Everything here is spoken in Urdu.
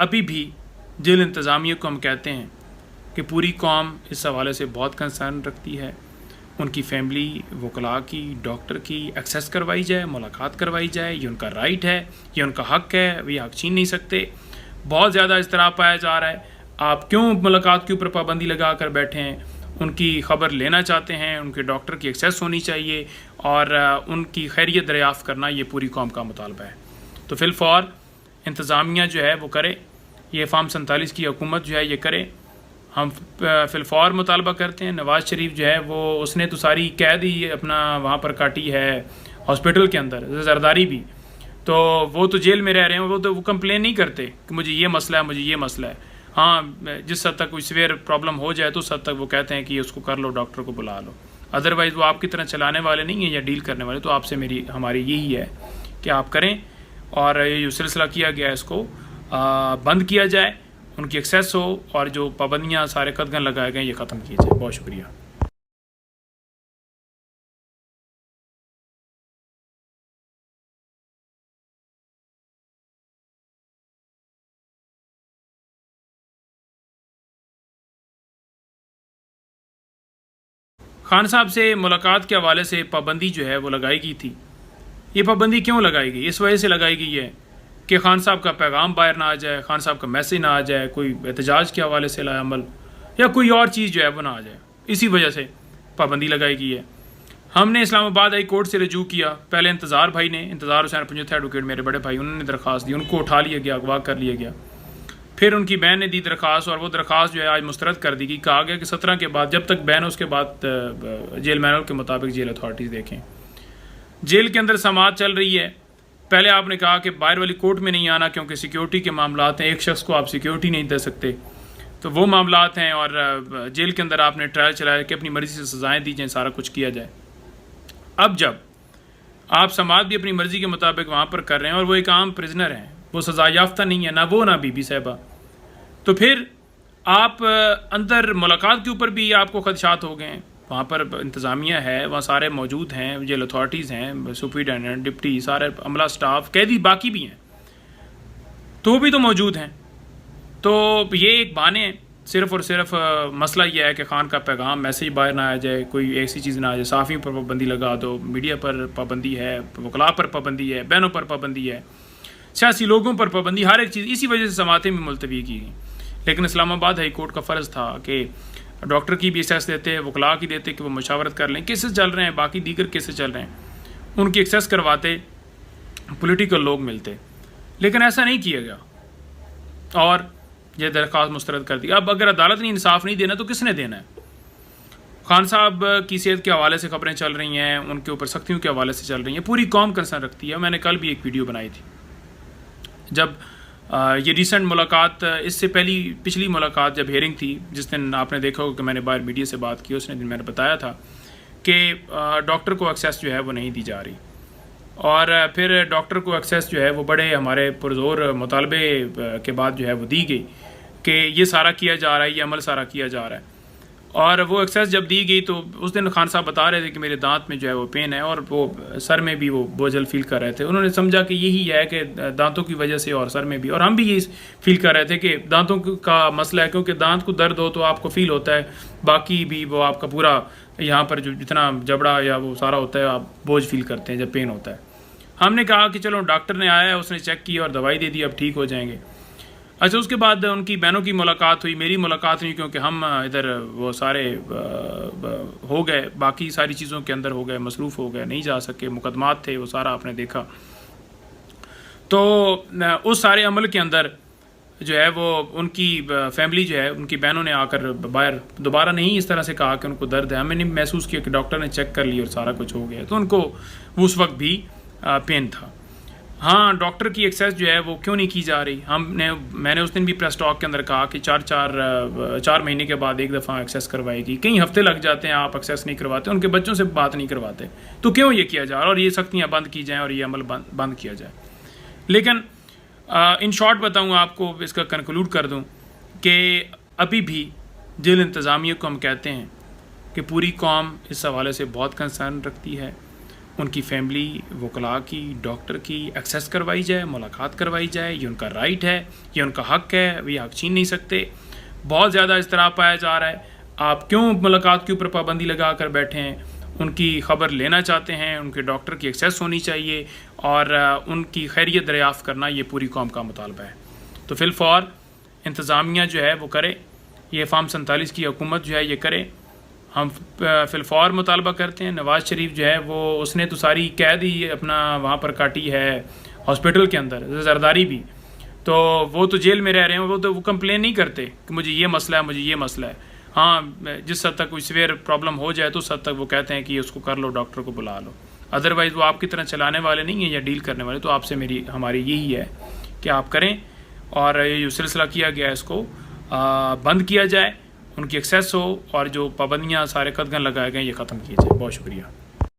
ابھی بھی جیل انتظامیہ کو ہم کہتے ہیں کہ پوری قوم اس حوالے سے بہت کنسرن رکھتی ہے. ان کی فیملی وکلاء کی ڈاکٹر کی ایکسیس کروائی جائے, ملاقات کروائی جائے. یہ ان کا رائٹ ہے, یہ ان کا حق ہے, یہ حق چھین نہیں سکتے. بہت زیادہ اضطراب پایا جا رہا ہے. آپ کیوں ملاقات کے اوپر پابندی لگا کر بیٹھے ہیں؟ ان کی خبر لینا چاہتے ہیں, ان کے ڈاکٹر کی ایکسیس ہونی چاہیے اور ان کی خیریت دریافت کرنا یہ پوری قوم کا مطالبہ ہے. تو فی الفور انتظامیہ جو ہے وہ کرے, یہ فارم 47 کی حکومت جو ہے یہ کرے. ہم فی الفور مطالبہ کرتے ہیں. نواز شریف جو ہے وہ اس نے تو ساری قید ہی اپنا وہاں پر کاٹی ہے ہاسپٹل کے اندر, زرداری بھی, تو وہ تو جیل میں رہ رہے ہیں. وہ کمپلین نہیں کرتے کہ مجھے یہ مسئلہ ہے, مجھے یہ مسئلہ ہے. ہاں, جس حد تک کوئی سیویئر پرابلم ہو جائے تو اس حد تک وہ کہتے ہیں کہ اس کو کر لو, ڈاکٹر کو بلا لو. ادروائز وہ آپ کی طرح چلانے والے نہیں ہیں یا ڈیل کرنے والے. تو آپ سے ہماری یہی ہے کہ آپ کریں اور یہ جو سلسلہ کیا گیا ہے اس کو بند کیا جائے, ان کی ایکسیس ہو, اور جو پابندیاں سارے قدغن لگائے گئے یہ ختم کیے جائیں. بہت شکریہ. خان صاحب سے ملاقات کے حوالے سے پابندی جو ہے وہ لگائی گئی تھی. یہ پابندی کیوں لگائی گئی؟ اس وجہ سے لگائی گئی ہے کہ خان صاحب کا پیغام باہر نہ آ جائے, خان صاحب کا میسیج نہ آ جائے, کوئی احتجاج کے حوالے سے عمل یا کوئی اور چیز جو ہے وہ نہ آ جائے. اسی وجہ سے پابندی لگائی گئی ہے. ہم نے اسلام آباد ہائی کورٹ سے رجوع کیا. پہلے انتظار بھائی نے, انتظار حسین پنجوتھا ایڈوکیٹ میرے بڑے بھائی, انہوں نے درخواست دی, ان کو اٹھا لیا گیا, اغوا کر لیا گیا. پھر ان کی بہن نے دی درخواست, اور وہ درخواست جو ہے آج مسترد کر دی گئی. کہا گیا کہ 17 کے بعد, جب تک بین ہے اس کے بعد جیل مینول کے مطابق جیل اتھارٹیز دیکھیں. جیل کے اندر سماعت چل رہی ہے. پہلے آپ نے کہا کہ باہر والی کورٹ میں نہیں آنا کیونکہ سیکیورٹی کے معاملات ہیں, ایک شخص کو آپ سیکیورٹی نہیں دے سکتے, تو وہ معاملات ہیں. اور جیل کے اندر آپ نے ٹرائل چلایا کہ اپنی مرضی سے سزائیں دی جائیں, سارا کچھ کیا جائے. اب جب آپ سماعت بھی اپنی مرضی کے مطابق وہاں پر کر رہے ہیں, اور وہ ایک عام پرزنر ہیں, وہ سزا یافتہ نہیں ہے, نہ وہ نہ بی بی صاحبہ, تو پھر آپ اندر ملاقات کے اوپر بھی آپ کو خدشات ہو گئے ہیں. وہاں پر انتظامیہ ہے, وہاں سارے موجود ہیں, جیل اتھارٹیز ہیں, سپرنٹینڈنٹ, ڈپٹی, سارے عملہ سٹاف, قیدی باقی بھی ہیں, تو وہ بھی تو موجود ہیں. تو یہ ایک بہانے ہیں. صرف اور صرف مسئلہ یہ ہے کہ خان کا پیغام میسیج باہر نہ آ جائے, کوئی ایسی چیز نہ آ جائے. صحافیوں پر پابندی لگا دو, میڈیا پر پابندی ہے, وکلاء پر پابندی ہے, بہنوں پر پابندی ہے, سیاسی لوگوں پر پابندی, ہر ایک چیز. اسی وجہ سے سماعتیں بھی ملتوی کی گئیں. لیکن اسلام آباد ہائی کورٹ کا فرض تھا کہ ڈاکٹر کی بھی ایکسیس دیتے, وکلاء کی دیتے کہ وہ مشاورت کر لیں, کیسز چل رہے ہیں, باقی دیگر کیسز چل رہے ہیں, ان کی ایکسیس کرواتے, پولیٹیکل لوگ ملتے. لیکن ایسا نہیں کیا گیا اور یہ درخواست مسترد کر دی. اب اگر عدالت نے انصاف نہیں دینا تو کس نے دینا ہے؟ خان صاحب کی صحت کے حوالے سے خبریں چل رہی ہیں, ان کے اوپر سختیوں کے حوالے سے چل رہی ہیں, پوری قوم کنسرن رکھتی ہے. میں نے کل بھی ایک ویڈیو بنائی تھی جب یہ ریسنٹ ملاقات, اس سے پچھلی ملاقات جب ہیئرنگ تھی, جس دن آپ نے دیکھا ہوگا کہ میں نے باہر میڈیا سے بات کی, اس نے دن میں نے بتایا تھا کہ ڈاکٹر کو ایکسیس جو ہے وہ نہیں دی جا رہی. اور پھر ڈاکٹر کو ایکسیس جو ہے وہ بڑے ہمارے پرزور مطالبے کے بعد جو ہے وہ دی گئی کہ یہ سارا کیا جا رہا ہے, یہ عمل سارا کیا جا رہا ہے. اور وہ ایکسیس جب دی گئی تو اس دن خان صاحب بتا رہے تھے کہ میرے دانت میں جو ہے وہ پین ہے, اور وہ سر میں بھی وہ بوجھل فیل کر رہے تھے. انہوں نے سمجھا کہ یہی ہے کہ دانتوں کی وجہ سے اور سر میں بھی, اور ہم بھی یہی فیل کر رہے تھے کہ دانتوں کا مسئلہ ہے, کیونکہ دانت کو درد ہو تو آپ کو فیل ہوتا ہے, باقی بھی وہ آپ کا پورا یہاں پر جو جتنا جبڑا یا وہ سارا ہوتا ہے آپ بوجھ فیل کرتے ہیں جب پین ہوتا ہے. ہم نے کہا کہ چلو ڈاکٹر نے آیا ہے, اس نے چیک کی اور دوائی دے دی, اب ٹھیک ہو جائیں گے. اچھا, اس کے بعد ان کی بہنوں کی ملاقات ہوئی, میری ملاقات نہیں, کیونکہ ہم ادھر وہ سارے ہو گئے, باقی ساری چیزوں کے اندر ہو گئے, مصروف ہو گئے, نہیں جا سکے, مقدمات تھے, وہ سارا آپ نے دیکھا. تو اس سارے عمل کے اندر جو ہے وہ ان کی فیملی جو ہے, ان کی بہنوں نے آ کر باہر دوبارہ نہیں اس طرح سے کہا کہ ان کو درد ہے. ہمیں نے محسوس کیا کہ ڈاکٹر نے چیک کر لی اور سارا کچھ ہو گیا, تو ان کو اس وقت بھی پین تھا. ہاں, ڈاکٹر کی ایکسیس جو ہے وہ کیوں نہیں کی جا رہی؟ میں نے اس دن بھی پریس ٹاک کے اندر کہا کہ چار مہینے کے بعد ایک دفعہ ایکسیس کروائے گی. کئی ہفتے لگ جاتے ہیں, آپ ایکسیس نہیں کرواتے, ان کے بچوں سے بات نہیں کرواتے, تو کیوں یہ کیا جا رہا ہے؟ اور یہ سختیاں بند کی جائیں اور یہ عمل بند کیا جائے. لیکن ان شارٹ بتاؤں آپ کو, اس کا کنکلوڈ کر دوں کہ ابھی بھی جیل انتظامیہ کو ہم کہتے ہیں کہ پوری قوم اس حوالے سے بہت کنسرن رکھتی ہے. ان کی فیملی وکلاء کی ڈاکٹر کی ایکسیس کروائی جائے, ملاقات کروائی جائے. یہ ان کا رائٹ ہے, یہ ان کا حق ہے, یہ حق چھین نہیں سکتے. بہت زیادہ اضطراب پایا جا رہا ہے. آپ کیوں ملاقات کے اوپر پابندی لگا کر بیٹھے ہیں؟ ان کی خبر لینا چاہتے ہیں, ان کے ڈاکٹر کی ایکسیس ہونی چاہیے اور ان کی خیریت دریافت کرنا یہ پوری قوم کا مطالبہ ہے. تو فی الفور انتظامیہ جو ہے وہ کرے, یہ فارم 47 کی حکومت جو ہے یہ کرے. ہم فی الفور مطالبہ کرتے ہیں. نواز شریف جو ہے وہ اس نے تو ساری قید ہی اپنا وہاں پر کاٹی ہے ہاسپٹل کے اندر, زرداری بھی, تو وہ تو جیل میں رہ رہے ہیں. وہ تو وہ کمپلین نہیں کرتے کہ مجھے یہ مسئلہ ہے, مجھے یہ مسئلہ ہے. ہاں جس حد تک کوئی سیویئر پرابلم ہو جائے تو اس حد تک وہ کہتے ہیں کہ اس کو کر لو, ڈاکٹر کو بلا لو. ادروائز وہ آپ کی طرح چلانے والے نہیں ہیں یا ڈیل کرنے والے. تو آپ سے ہماری یہی ہے کہ آپ کریں اور یہ جو سلسلہ کیا گیا ہے اس کو بند کیا جائے, ان کی ایکسیس ہو, اور جو پابندیاں سارے قدغن لگائے گئے یہ ختم کیے جائیں. بہت شکریہ.